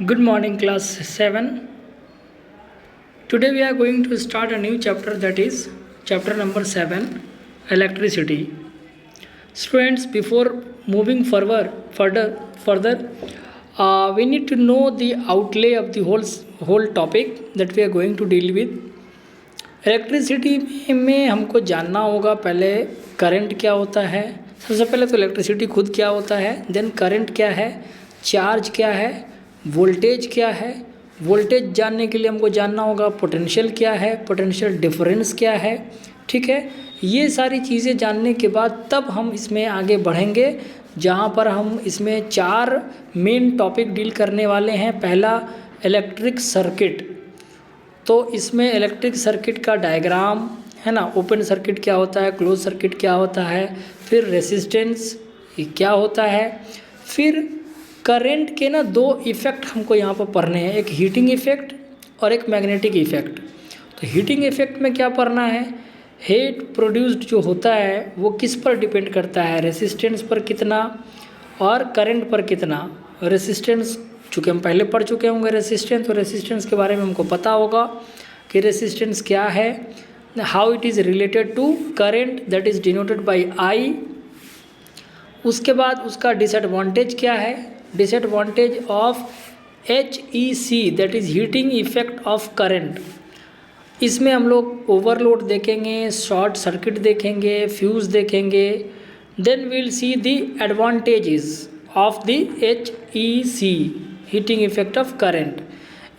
Good morning, class 7. Today we are going to start a new chapter, that is chapter number 7, electricity. Students, before moving further, we need to know the outlay of the whole topic that we are going to deal with. Electricity में हमको जानना होगा पहले current क्या होता है। सबसे पहले तो इलेक्ट्रिसिटी खुद क्या होता है, देन करंट क्या है, चार्ज क्या है, वोल्टेज क्या है। वोल्टेज जानने के लिए हमको जानना होगा पोटेंशियल क्या है, पोटेंशियल डिफरेंस क्या है। ठीक है, ये सारी चीज़ें जानने के बाद तब हम इसमें आगे बढ़ेंगे, जहाँ पर हम इसमें 4 मेन टॉपिक डील करने वाले हैं। पहला इलेक्ट्रिक सर्किट, तो इसमें इलेक्ट्रिक सर्किट का डायग्राम है ना, ओपन सर्किट क्या होता है, क्लोज सर्किट क्या होता है, फिर रेसिस्टेंस क्या होता है, फिर करंट के ना 2 इफ़ेक्ट हमको यहाँ पर पढ़ने हैं, एक हीटिंग इफ़ेक्ट और एक मैग्नेटिक इफ़ेक्ट। तो हीटिंग इफ़ेक्ट में क्या पढ़ना है, हीट प्रोड्यूस्ड जो होता है वो किस पर डिपेंड करता है, रेसिस्टेंस पर कितना और करंट पर कितना। रेसिस्टेंस चूँकि हम पहले पढ़ चुके होंगे रेसिस्टेंस, तो रेसिस्टेंस के बारे में हमको पता होगा कि रेसिस्टेंस क्या है, how it is related to current that is denoted by I. उसके बाद उसका डिसएडवांटेज क्या है, disadvantage of HEC that is heating effect of current. इसमें हम लोग ओवरलोड देखेंगे, शॉर्ट सर्किट देखेंगे, फ्यूज़ देखेंगे। Then will see the advantages of the HEC heating effect of current.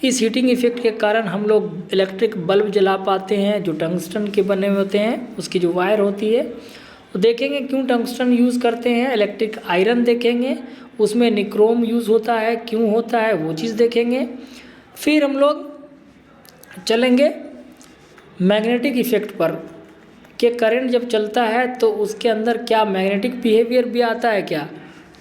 इस हीटिंग इफेक्ट के कारण हम लोग इलेक्ट्रिक बल्ब जला पाते हैं जो टंगस्टन के बने हुए होते हैं, उसकी जो वायर होती है तो देखेंगे क्यों टंगस्टन यूज़ करते हैं। इलेक्ट्रिक आयरन देखेंगे, उसमें निक्रोम यूज़ होता है, क्यों होता है वो चीज़ देखेंगे। फिर हम लोग चलेंगे मैग्नेटिक इफ़ेक्ट पर कि करंट जब चलता है तो उसके अंदर क्या मैग्नेटिक बिहेवियर भी आता है क्या,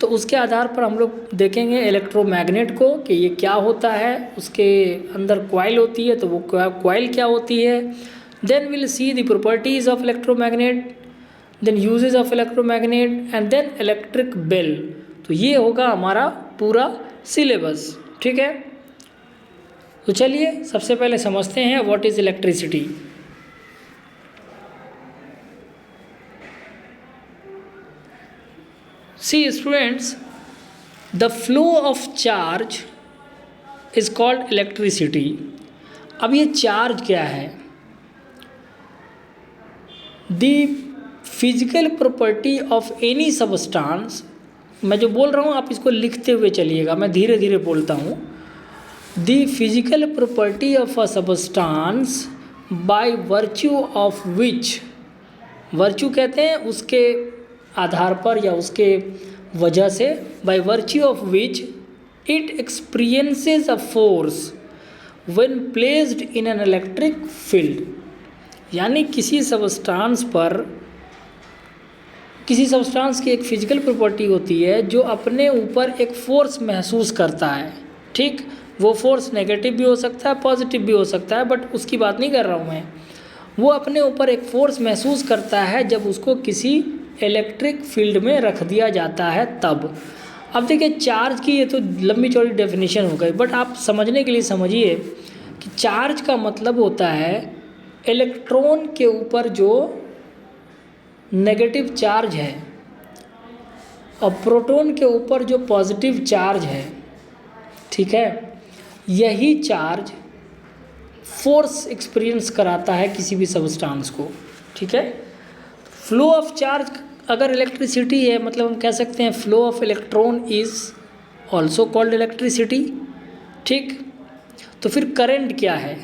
तो उसके आधार पर हम लोग देखेंगे इलेक्ट्रोमैग्नेट को कि ये क्या होता है। उसके अंदर कॉइल होती है तो वो कॉइल क्या होती है। Then will see the properties of electromagnet, then uses of electromagnet and then electric bell. तो ये होगा हमारा पूरा सिलेबस। ठीक है, तो चलिए सबसे पहले समझते हैं what is electricity. See students, the flow of charge is called electricity. अब ये चार्ज क्या है, the physical property of any substance। मैं जो बोल रहा हूँ आप इसको लिखते हुए चलिएगा, मैं धीरे धीरे बोलता हूँ। the physical property of a substance by virtue of which, virtue कहते हैं उसके आधार पर या उसके वजह से, by virtue of which it experiences a force when placed in an electric field। यानी किसी सब्सटेंस पर, किसी सब्सटेंस की एक फिजिकल प्रॉपर्टी होती है जो अपने ऊपर एक फोर्स महसूस करता है। ठीक, वो फोर्स नेगेटिव भी हो सकता है, पॉजिटिव भी हो सकता है, बट उसकी बात नहीं कर रहा हूँ मैं। वो अपने ऊपर एक फोर्स महसूस करता है जब उसको किसी इलेक्ट्रिक फील्ड में रख दिया जाता है तब। अब देखिए चार्ज की ये तो लंबी चौड़ी डेफिनेशन हो गई, बट आप समझने के लिए समझिए कि चार्ज का मतलब होता है इलेक्ट्रॉन के ऊपर जो नेगेटिव चार्ज है और प्रोटॉन के ऊपर जो पॉजिटिव चार्ज है। ठीक है, यही चार्ज फोर्स एक्सपीरियंस कराता है किसी भी सब्सटेंस को। ठीक है, फ्लो ऑफ चार्ज अगर इलेक्ट्रिसिटी है, मतलब हम कह सकते हैं flow of electron is also called electricity. ठीक, तो फिर करंट क्या है,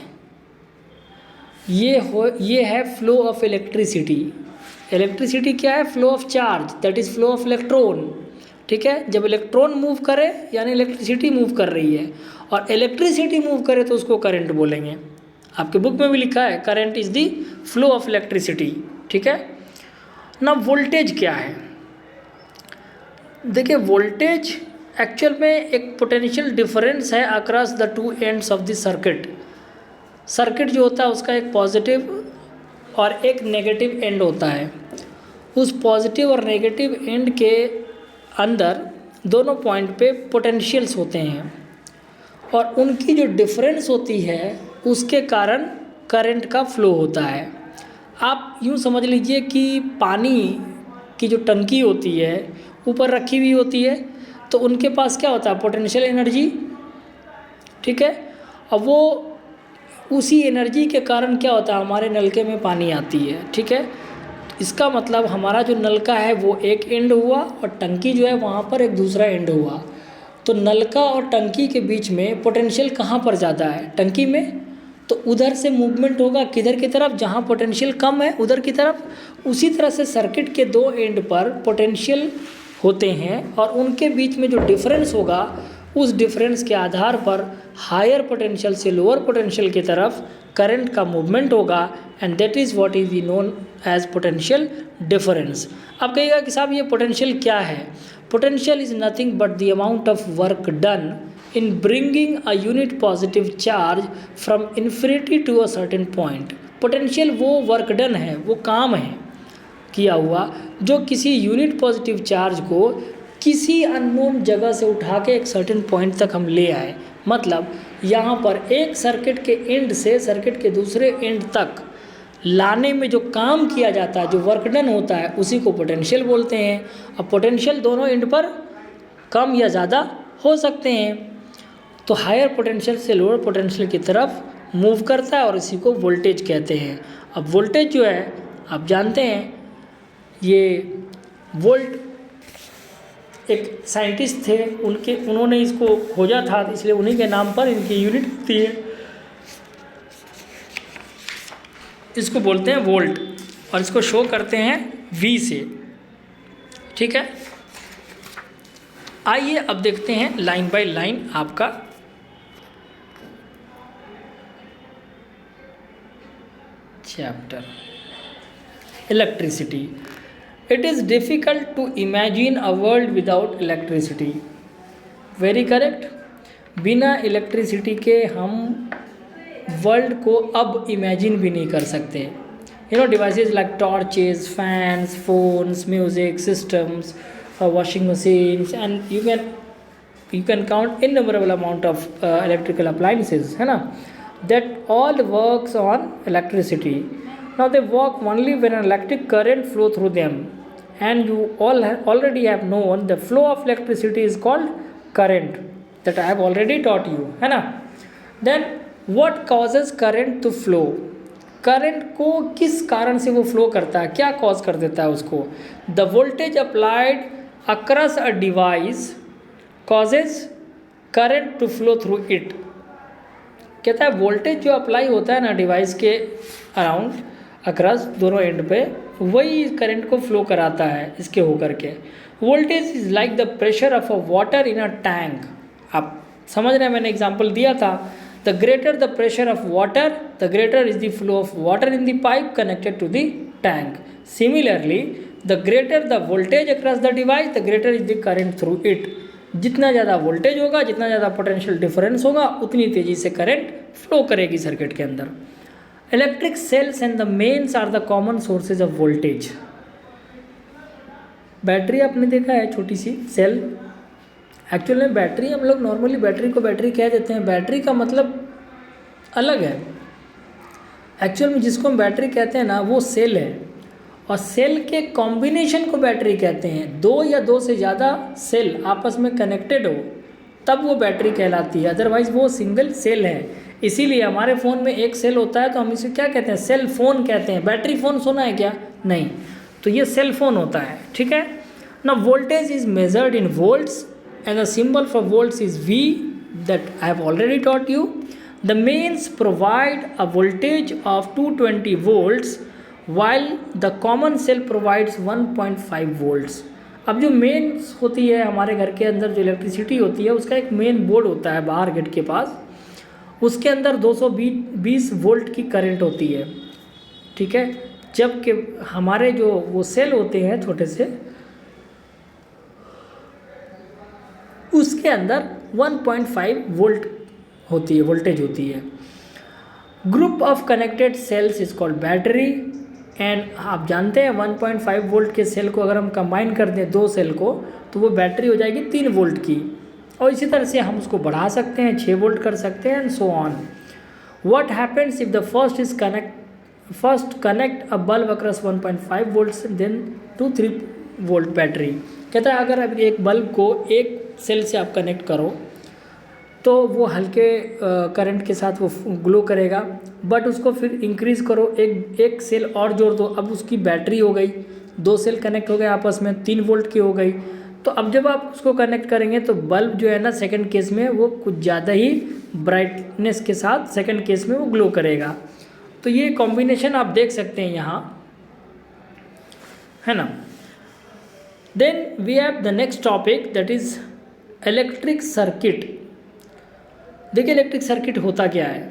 ये है फ्लो ऑफ इलेक्ट्रिसिटी। इलेक्ट्रिसिटी क्या है, flow of charge that is flow of electron. ठीक है, जब इलेक्ट्रॉन मूव करे यानी इलेक्ट्रिसिटी मूव कर रही है, और इलेक्ट्रिसिटी मूव करे तो उसको करंट बोलेंगे। आपके बुक में भी लिखा है current is the flow of electricity. ठीक है ना, वोल्टेज क्या है, देखिए वोल्टेज एक्चुअल में एक पोटेंशियल डिफरेंस है across the 2 ends of the circuit. Circuit जो होता है उसका एक पॉजिटिव और एक नेगेटिव एंड होता है। उस पॉजिटिव और नेगेटिव एंड के अंदर दोनों पॉइंट पे पोटेंशियल्स होते हैं, और उनकी जो डिफरेंस होती है उसके कारण करंट का फ्लो होता है। आप यूँ समझ लीजिए कि पानी की जो टंकी होती है ऊपर रखी हुई होती है, तो उनके पास क्या होता है, पोटेंशियल एनर्जी, ठीक है। अब वो उसी एनर्जी के कारण क्या होता है, हमारे नलके में पानी आती है, ठीक है। इसका मतलब हमारा जो नलका है वो एक एंड हुआ और टंकी जो है वहाँ पर एक दूसरा एंड हुआ। तो नलका और टंकी के बीच में पोटेंशियल कहाँ पर ज़्यादा है, टंकी में, तो उधर से मूवमेंट होगा किधर की तरफ, जहाँ पोटेंशियल कम है उधर की तरफ। उसी तरह से सर्किट के दो एंड पर पोटेंशियल होते हैं और उनके बीच में जो डिफरेंस होगा उस डिफरेंस के आधार पर हायर पोटेंशियल से लोअर पोटेंशियल की तरफ करंट का मूवमेंट होगा, and that is what is we known as potential difference. अब कहिएगा कि साहब ये पोटेंशियल क्या है। Potential is nothing but the amount of work done in bringing a unit positive charge from infinity to a certain point। Potential वो work done है, वो काम है किया हुआ जो किसी यूनिट पॉजिटिव चार्ज को किसी अननोन जगह से उठा के एक सर्टेन पॉइंट तक हम ले आए। मतलब यहाँ पर एक सर्किट के एंड से सर्किट के दूसरे एंड तक लाने में जो काम किया जाता है, जो वर्क डन होता है, उसी को पोटेंशियल बोलते हैं। अब पोटेंशियल दोनों एंड पर कम या ज़्यादा हो सकते हैं, तो हायर पोटेंशियल से लोअर पोटेंशियल की तरफ मूव करता है और इसी को वोल्टेज कहते हैं। अब वोल्टेज जो है आप जानते हैं, ये वोल्ट एक साइंटिस्ट थे, उन्होंने इसको खोजा था, इसलिए उन्हीं के नाम पर इनकी यूनिट होती है, इसको बोलते हैं वोल्ट, और इसको शो करते हैं V से, ठीक है। आइए अब देखते हैं लाइन बाय लाइन आपका chapter electricity. It is difficult to imagine a world without electricity. Very correct. बिना इलेक्ट्रिसिटी के हम वर्ल्ड को अब इमेजिन भी नहीं कर सकते। You know devices like torches, fans, phones, music systems, washing machines, and you can count innumerable amount of electrical appliances, है ना, that all works on electricity. Now they work only when an electric current flow through them, and you all already have known the flow of electricity is called current, that I have already taught you, है ना। Then what causes current to flow? Current को किस कारण से वो flow करता है, क्या कॉज कर देता है उसको। The voltage applied across a device causes current to flow through it. कहता है वोल्टेज जो अप्लाई होता है ना डिवाइस के अराउंड, अक्रॉस दोनों एंड पे, वही करंट को फ्लो कराता है इसके होकर के। Voltage is like the pressure of a water in a tank. आप समझ रहे हैं, मैंने एग्जांपल दिया था, the greater the pressure of water, the greater is the flow of water in the pipe connected to the tank. Similarly, the greater the voltage across the device, the greater is the current through it. जितना ज़्यादा voltage होगा, जितना ज़्यादा potential difference होगा, उतनी तेज़ी से current flow करेगी सर्किट के अंदर। Electric cells and the mains are the common sources of voltage. Battery आपने देखा है, छोटी सी सेल। एक्चुअल में बैटरी, हम लोग नॉर्मली बैटरी को बैटरी कह देते हैं, बैटरी का मतलब अलग है। एक्चुअल में जिसको हम बैटरी कहते हैं ना, वो सेल है, और सेल के कॉम्बिनेशन को बैटरी कहते हैं। दो या दो से ज़्यादा सेल आपस में कनेक्टेड हो तब वो बैटरी कहलाती है, अदरवाइज़ वो सिंगल सेल है। इसीलिए हमारे फ़ोन में एक सेल होता है तो हम इसे क्या कहते हैं, सेल फ़ोन कहते हैं। बैटरी फ़ोन सुना है क्या? नहीं। तो ये सेल फ़ोन होता है, ठीक है ना। Voltage is measured in volts and the symbol for volts is V, that I have already taught you. The mains provide a voltage of 220 volts while the common cell provides 1.5 volts. अब जो mains होती है हमारे घर के अंदर, जो electricity होती है, उसका एक मेन बोर्ड होता है बाहर गेट के पास, उसके अंदर 220 वोल्ट की करंट होती है, ठीक है। जबकि हमारे जो वो सेल होते हैं छोटे से, उसके अंदर 1.5 वोल्ट होती है, वोल्टेज होती है। Group of connected cells is called battery. And आप जानते हैं 1.5 वोल्ट के सेल को अगर हम कंबाइन कर दें दो सेल को, तो वो बैटरी हो जाएगी 3 वोल्ट की, और इसी तरह से हम उसको बढ़ा सकते हैं, 6 वोल्ट कर सकते हैं and so on. What happens if the first connect a bulb across 1.5 volts then to 3 volt battery. कहता है अगर अब एक बल्ब को एक सेल से आप कनेक्ट करो तो वो हल्के करंट के साथ वो ग्लो करेगा, बट उसको फिर इंक्रीज़ करो, एक सेल और जोड़ दो, अब उसकी बैटरी हो गई, 2 सेल कनेक्ट हो गए आपस में, 3 वोल्ट की हो गई. तो अब जब आप उसको कनेक्ट करेंगे तो बल्ब जो है ना सेकंड केस में वो कुछ ज़्यादा ही ब्राइटनेस के साथ सेकंड केस में वो ग्लो करेगा. तो ये कॉम्बिनेशन आप देख सकते हैं यहाँ, है ना. Then we have the next topic that is electric circuit. देखिए इलेक्ट्रिक सर्किट होता क्या है.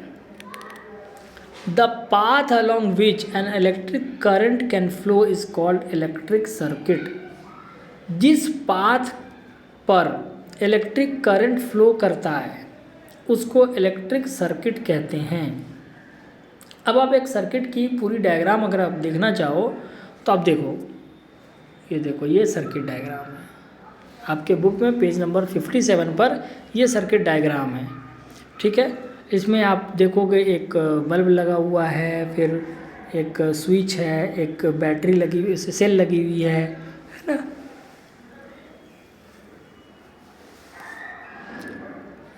The path along which an electric current can flow is called electric circuit. जिस पाथ पर इलेक्ट्रिक करंट फ्लो करता है उसको इलेक्ट्रिक सर्किट कहते हैं. अब आप एक सर्किट की पूरी डायग्राम अगर आप देखना चाहो तो आप देखो, ये देखो ये सर्किट डायग्राम है आपके बुक में पेज नंबर 57 पर ये सर्किट डायग्राम है. ठीक है, इसमें आप देखोगे एक बल्ब लगा हुआ है, फिर एक स्विच है, एक बैटरी लगी हुई, सेल लगी हुई है ना.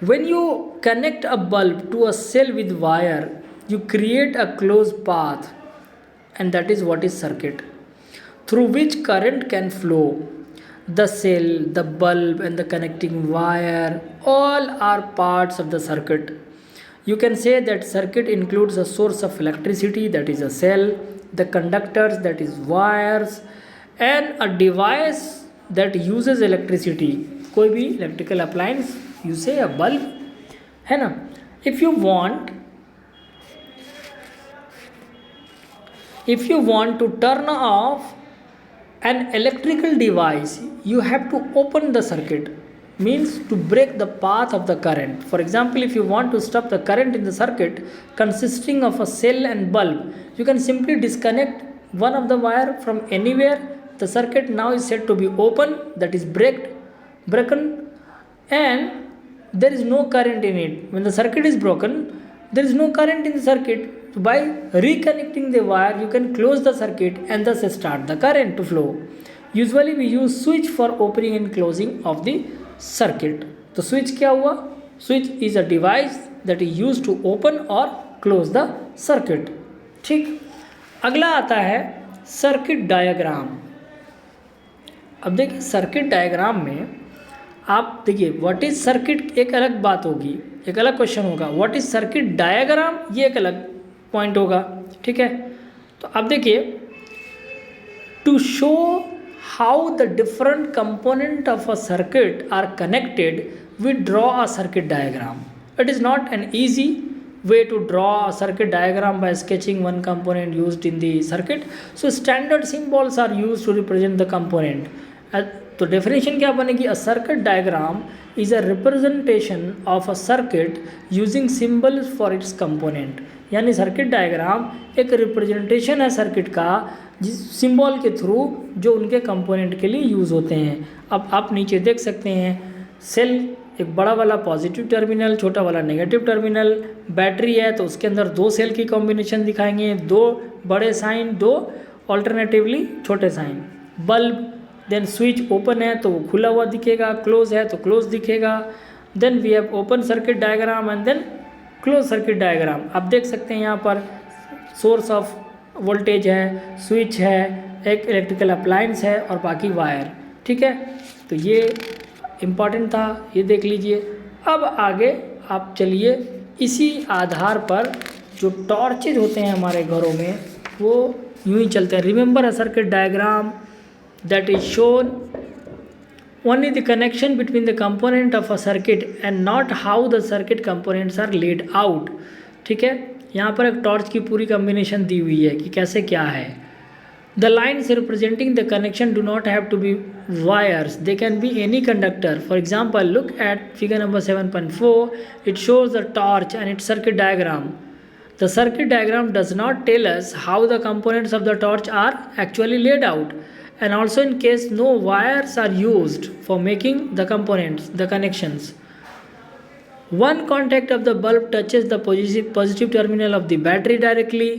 When you connect a bulb to a cell with wire, you create a closed path, and that is what is circuit, through which current can flow. The cell, the bulb, and the connecting wire all are parts of the circuit. You can say that circuit includes a source of electricity, that is a cell, the conductors, that is wires, and a device that uses electricity. कोई भी electrical appliance, you say a bulb, है ना. If you want to turn off an electrical device, you have to open the circuit, means to break the path of the current. For example, if you want to stop the current in the circuit consisting of a cell and bulb, you can simply disconnect one of the wire from anywhere. The circuit now is said to be open, that is broken, and there is no current in it. When the circuit is broken, there is no current in the circuit. So by reconnecting the wire, you can close the circuit and thus start the current to flow. Usually we use switch for opening and closing of the circuit. तो switch क्या हुआ? Switch is a device that is used to open or close the circuit. ठीक, अगला आता है circuit diagram. अब देखिए circuit diagram में आप देखिए व्हाट इज सर्किट एक अलग बात होगी, एक अलग क्वेश्चन होगा. व्हाट इज सर्किट डायग्राम ये एक अलग पॉइंट होगा. ठीक है, तो अब देखिए to show how the different component of a circuit are connected we draw a circuit diagram. It is not an easy way to draw a circuit diagram by sketching one component used in the circuit. So standard symbols are used to represent the component. तो definition क्या बनेगी? अ circuit diagram is a representation of a circuit using symbols for its component. यानी circuit diagram एक representation है circuit का जिस symbol के through जो उनके कंपोनेंट के लिए यूज़ होते हैं. अब आप नीचे देख सकते हैं सेल एक बड़ा वाला पॉजिटिव टर्मिनल, छोटा वाला नेगेटिव टर्मिनल, बैटरी है तो उसके अंदर 2 सेल की कॉम्बिनेशन दिखाएंगे, 2 बड़े साइन, 2 ऑल्टरनेटिवली छोटे sign. Bulb, then switch open है तो वो खुला हुआ दिखेगा, क्लोज है तो क्लोज दिखेगा. Then we have open circuit diagram and then close circuit diagram. आप देख सकते हैं यहाँ पर सोर्स ऑफ वोल्टेज है, स्विच है, एक इलेक्ट्रिकल अप्लायंस है और बाकी वायर. ठीक है, तो ये इम्पॉर्टेंट था, ये देख लीजिए. अब आगे आप चलिए इसी आधार पर जो टॉर्चेज होते हैं हमारे घरों में वो यूँ ही चलते हैं. Remember a circuit diagram that is shown only the connection between the component of a circuit and not how the circuit components are laid out. ठीक है, यहाँ पर एक टॉर्च की पूरी कॉम्बिनेशन दी हुई है कि कैसे क्या है. The lines representing the connection do not have to be wires. They can be any conductor. For example, look at figure number 7.4. It shows the torch and its circuit diagram. The circuit diagram does not tell us how the components of the torch are actually laid out. and also in case no wires are used for making the components, the connections. One contact of the bulb touches the positive terminal of the battery directly.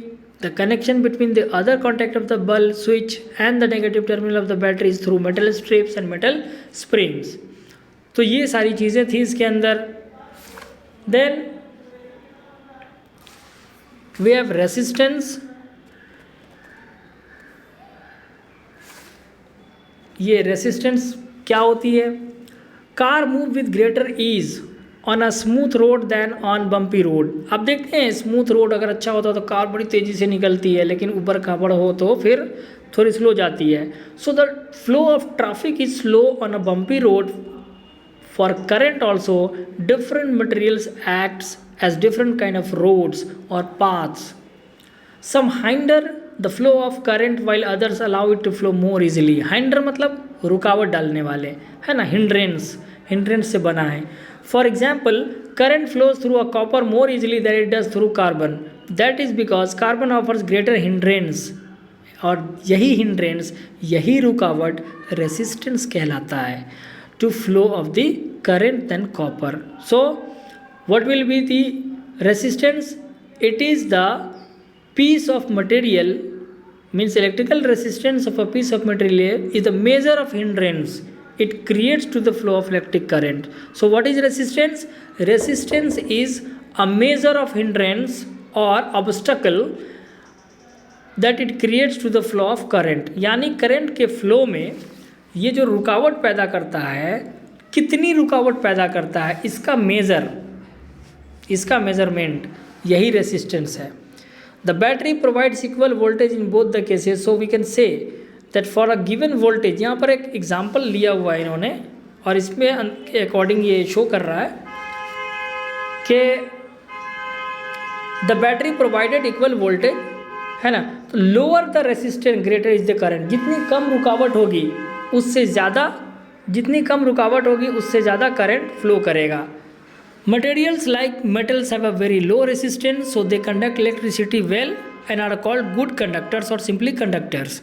The connection between the other contact of the bulb switch and the negative terminal of the battery is through metal strips and metal springs. तो ये सारी चीज़ें थी इसके अंदर. Then we have resistance. ये resistance क्या होती है? Car move with greater ease on a smooth road than on bumpy road. आप देखते हैं स्मूथ रोड अगर अच्छा होता तो कार बड़ी तेज़ी से निकलती है, लेकिन ऊपर खाबड़ हो तो फिर थोड़ी स्लो जाती है. So the flow of traffic is slow on a bumpy road. For current also different materials acts as different kind of roads और paths. Some hinder the flow of current while others allow it to flow more easily. Hinder मतलब रुकावट डालने वाले, है ना. Hindrance से बना है. For example, current flows through a copper more easily than it does through carbon. That is because carbon offers greater hindrance, और यही हिंड्रेंस, यही रुकावट रेसिस्टेंस कहलाता है to flow of the current than copper. So what will be the resistance? It is the piece of material, means electrical resistance of a piece of material is the measure of hindrance it creates to the flow of electric current. So what is resistance? Resistance is a measure of hindrance or obstacle that it creates to the flow of current. यानी current के flow में ये जो रुकावट पैदा करता है, कितनी रुकावट पैदा करता है, इसका मेजरमेंट यही रेसिस्टेंस है. The battery provides equal voltage in both the cases, so we can say that for a given voltage, यहाँ पर एक एग्जाम्पल लिया हुआ है इन्होंने, और इसमें अकॉर्डिंग ये शो कर रहा है कि the battery provided equal voltage, है ना. तो lower the resistance greater is the current. जितनी कम रुकावट होगी उससे ज़्यादा करंट फ्लो करेगा. Materials like metals have a very low resistance, so they conduct electricity well and are called good conductors or simply conductors.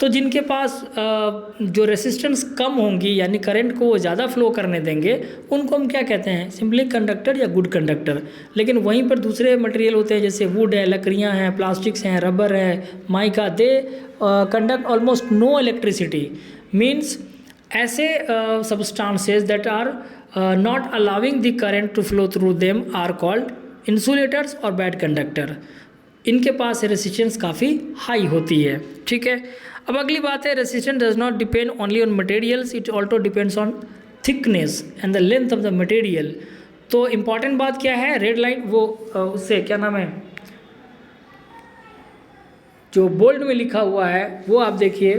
तो जिनके पास जो रेसिस्टेंस कम होंगी, यानी करंट को वो ज़्यादा फ्लो करने देंगे, उनको हम क्या कहते हैं? सिंपली कंडक्टर या गुड कंडक्टर. लेकिन वहीं पर दूसरे मटेरियल होते हैं, जैसे वुड है, लकड़ियाँ हैं, प्लास्टिक्स हैं, रबर है, mica, they conduct almost no electricity. Means ऐसे substances that are not allowing the current to flow through them are called insulators और bad conductor. इनके पास रेसिस्टेंस काफ़ी हाई होती है. ठीक है. अब अगली बात है, resistance does not depend only on materials, it also depends on thickness and the length of the material. तो इम्पॉर्टेंट बात क्या है? रेड लाइन, वो उससे क्या नाम है, जो बोल्ड में लिखा हुआ है वो आप देखिए.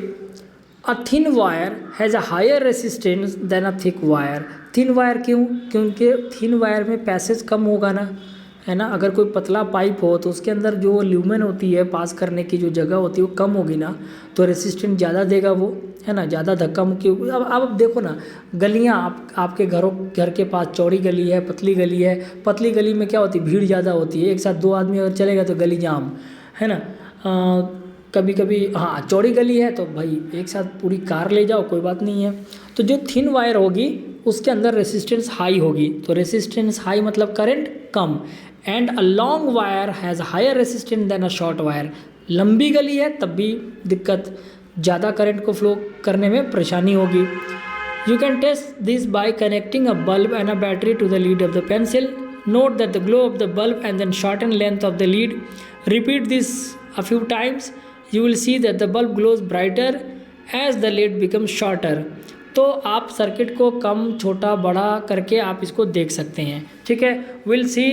A thin wire has a higher resistance than a thick wire. Thin wire क्यों? क्योंकि थिन वायर में पैसेज कम होगा ना, है ना. अगर कोई पतला पाइप हो तो उसके अंदर जो ल्यूमेन होती है, पास करने की जो जगह होती है वो कम होगी ना, तो रेसिस्टेंस ज़्यादा देगा वो, है ना. ज़्यादा धक्का मुक्की. अब देखो ना, गलियाँ आपके घर के पास चौड़ी गली है, पतली गली है. पतली गली में क्या होती है? भीड़ ज़्यादा होती है. एक साथ 2 आदमी अगर चलेगा तो गली जाम, है ना. कभी कभी हाँ, चौड़ी गली है तो भाई एक साथ पूरी कार ले जाओ, कोई बात नहीं है. तो जो थिन वायर होगी उसके अंदर रेसिस्टेंस हाई होगी. तो रेसिस्टेंस हाई मतलब करंट कम. And a long wire has higher resistance than a short wire. लंबी गली है तब भी दिक्कत, ज़्यादा करंट को फ्लो करने में परेशानी होगी. You can test this by connecting a bulb and a battery to the lead of the pencil. Note that the glow of the bulb and then shorten length of the lead. Repeat this a few times. You will see that the bulb glows brighter as the lead becomes shorter. तो आप circuit को कम छोटा बड़ा करके आप इसको देख सकते हैं. ठीक है. We'll see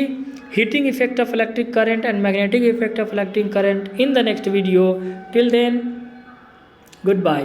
heating effect of electric current and magnetic effect of electric current in the next video. Till then, goodbye.